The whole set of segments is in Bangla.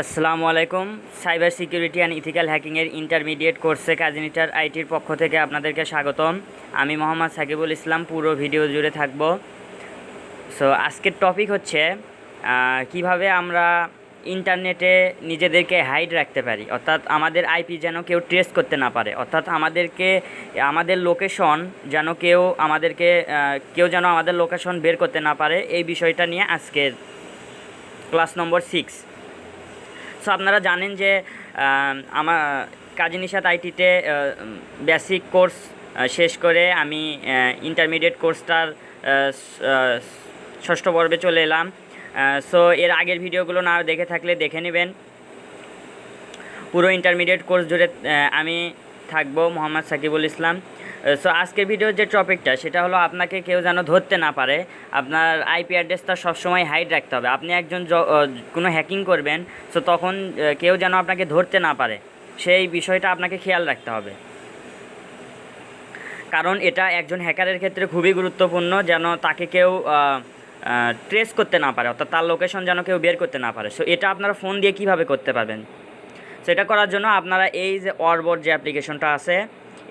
আসসালামু আলাইকুম। সাইবার সিকিউরিটি অ্যান্ড ইথিক্যাল হ্যাকিংয়ের ইন্টারমিডিয়েট কোর্সে কাজি নিশাত আইটির পক্ষ থেকে আপনাদেরকে স্বাগতম। আমি মোহাম্মদ সাকিবুল ইসলাম, পুরো ভিডিও জুড়ে থাকব। সো আজকের টপিক হচ্ছে কিভাবে আমরা ইন্টারনেটে নিজেদেরকে হাইড রাখতে পারি, অর্থাৎ আমাদের আইপি যেন কেউ ট্রেস করতে না পারে, অর্থাৎ আমাদের লোকেশন যেন কেউ যেন আমাদের লোকেশন বের করতে না পারে। এই বিষয়টা নিয়ে আজকের ক্লাস নম্বর 6। সো আপনারা জানেন যে আমার কাজি নিশাত আইটিতে বেসিক কোর্স শেষ করে আমি ইন্টারমিডিয়েট কোর্সটার ষষ্ঠ পর্বে চলে এলাম। সো এর আগের ভিডিওগুলো না দেখে থাকলে দেখে নেবেন। পুরো ইন্টারমিডিয়েট কোর্স জুড়ে আমি থাকবো, মোহাম্মদ সাকিবুল ইসলাম। সো আজকের ভিডিওর যে টপিকটা সেটা হলো আপনাকে কেউ যেন ধরতে না পারে, আপনার আইপি অ্যাড্রেসটা সবসময় হাইড রাখতে হবে। আপনি কোনো হ্যাকিং করবেন, সো তখন কেউ যেন আপনাকে ধরতে না পারে, সেই বিষয়টা আপনাকে খেয়াল রাখতে হবে। কারণ এটা একজন হ্যাকারের ক্ষেত্রে খুবই গুরুত্বপূর্ণ, যেন তাকে কেউ ট্রেস করতে না পারে, অর্থাৎ তার লোকেশন যেন কেউ বের করতে না পারে। সো এটা আপনারা ফোন দিয়ে কীভাবে করতে পারবেন? সেটা করার জন্য আপনারা এই যে অরবোর্ড যে অ্যাপ্লিকেশনটা আছে,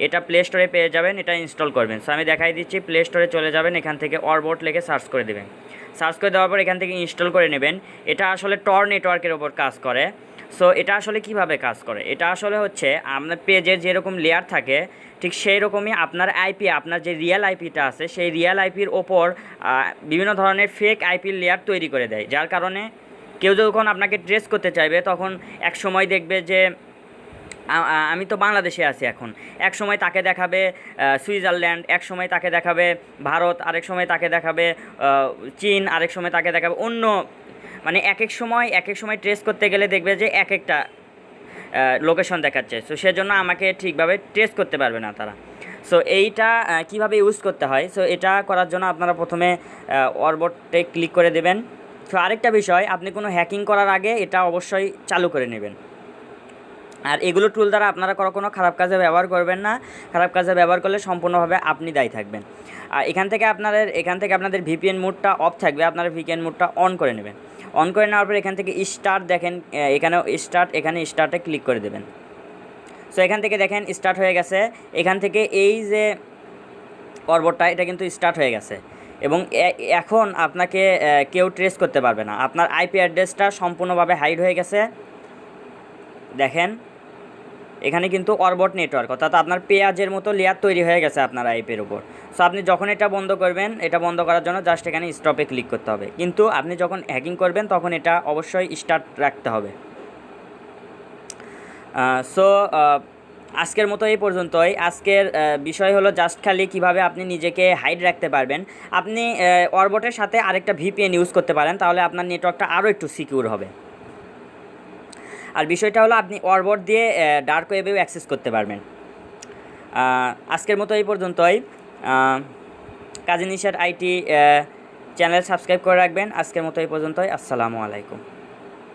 এটা প্লে স্টোরে পেয়ে যাবেন, এটা ইনস্টল করবেন। সো আমি দেখাই দিচ্ছি, প্লে স্টোরে চলে যাবেন, এখান থেকে অরবোর্ড লিখে সার্চ করে দেবেন। সার্চ করে দেওয়ার পর এখান থেকে ইনস্টল করে নেবেন। এটা আসলে টর নেটওয়ার্কের ওপর কাজ করে। সো এটা আসলে কিভাবে কাজ করে? এটা আসলে হচ্ছে আপনার পেজের যেরকম লেয়ার থাকে, ঠিক সেই রকমই আপনার আইপি, আপনার যে রিয়েল আইপিটা আছে, সেই রিয়েল আইপির ওপর বিভিন্ন ধরনের ফেক আইপির লেয়ার তৈরি করে দেয়, যার কারণে কেউ যখন আপনাকে ট্রেস করতে চাইবে তখন এক সময় দেখবে যে আমি তো বাংলাদেশে আছি এখন, এক সময় তাকে দেখাবে সুইজারল্যান্ড, এক সময় তাকে দেখাবে ভারত, আরেক সময় তাকে দেখাবে চীন, আরেক সময় তাকে দেখাবে অন্য, মানে এক এক সময় ট্রেস করতে গেলে দেখবে যে এক একটা লোকেশন দেখাচ্ছে। সো সেজন্য আমাকে ঠিকভাবে ট্রেস করতে পারবে না তারা। সো এইটা কিভাবে ইউজ করতে হয়, সো এটা করার জন্য আপনারা প্রথমে অরবোর্ডে ক্লিক করে দেবেন। সো আরেকটা বিষয়, আপনি কোনো হ্যাকিং করার আগে এটা অবশ্যই চালু করে নেবেন। আর এগুলো টুল দ্বারা আপনারা কোনো খারাপ কাজে ব্যবহার করবেন না। খারাপ কাজে ব্যবহার করলে সম্পূর্ণভাবে আপনি দায়ী থাকবেন। আর এখান থেকে আপনাদের ভিপিএন মোডটা অফ থাকবে, আপনারা ভিপিএন মোডটা অন করে নেবেন। অন করে নেওয়ার পর এখান থেকে স্টার্ট দেখেন, এখানে স্টার্টে ক্লিক করে দেবেন। সো এখান থেকে দেখেন স্টার্ট হয়ে গেছে। এখান থেকে এই যে অরবোর্ডটা, এটা কিন্তু স্টার্ট হয়ে গেছে এবং এখন আপনাকে কেউ ট্রেস করতে পারবে না। আপনার আইপি অ্যাড্রেসটা সম্পূর্ণভাবে হাইড হয়ে গেছে। দেখেন এখানে কিন্তু অরবোর্ড নেটওয়ার্ক, অর্থাৎ আপনার পেঁয়াজের মতো লেয়ার তৈরি হয়ে গেছে আপনার আইপির উপর। সো আপনি যখন এটা বন্ধ করবেন, এটা বন্ধ করার জন্য জাস্ট এখানে স্টপে ক্লিক করতে হবে। কিন্তু আপনি যখন হ্যাকিং করবেন তখন এটা অবশ্যই স্টার্ট রাখতে হবে। সো আজকের মতো এই পর্যন্তই। আজকের বিষয় হলো জাস্ট খালি কীভাবে আপনি নিজেকে হাইড রাখতে পারবেন। আপনি অরবোর্ডের সাথে আরেকটা ভিপিএন ইউজ করতে পারেন, তাহলে আপনার নেটওয়ার্কটা আরও একটু সিকিউর হবে। আর বিষয়টা হলো আপনি অরবোর্ড দিয়ে ডার্ক ওয়েবেও অ্যাক্সেস করতে পারবেন। আজকের মতো এই পর্যন্তই। Kazi Nishat IT channel subscribe করে রাখবেন। আজকের মতো এই পর্যন্তই। আসসালামু আলাইকুম।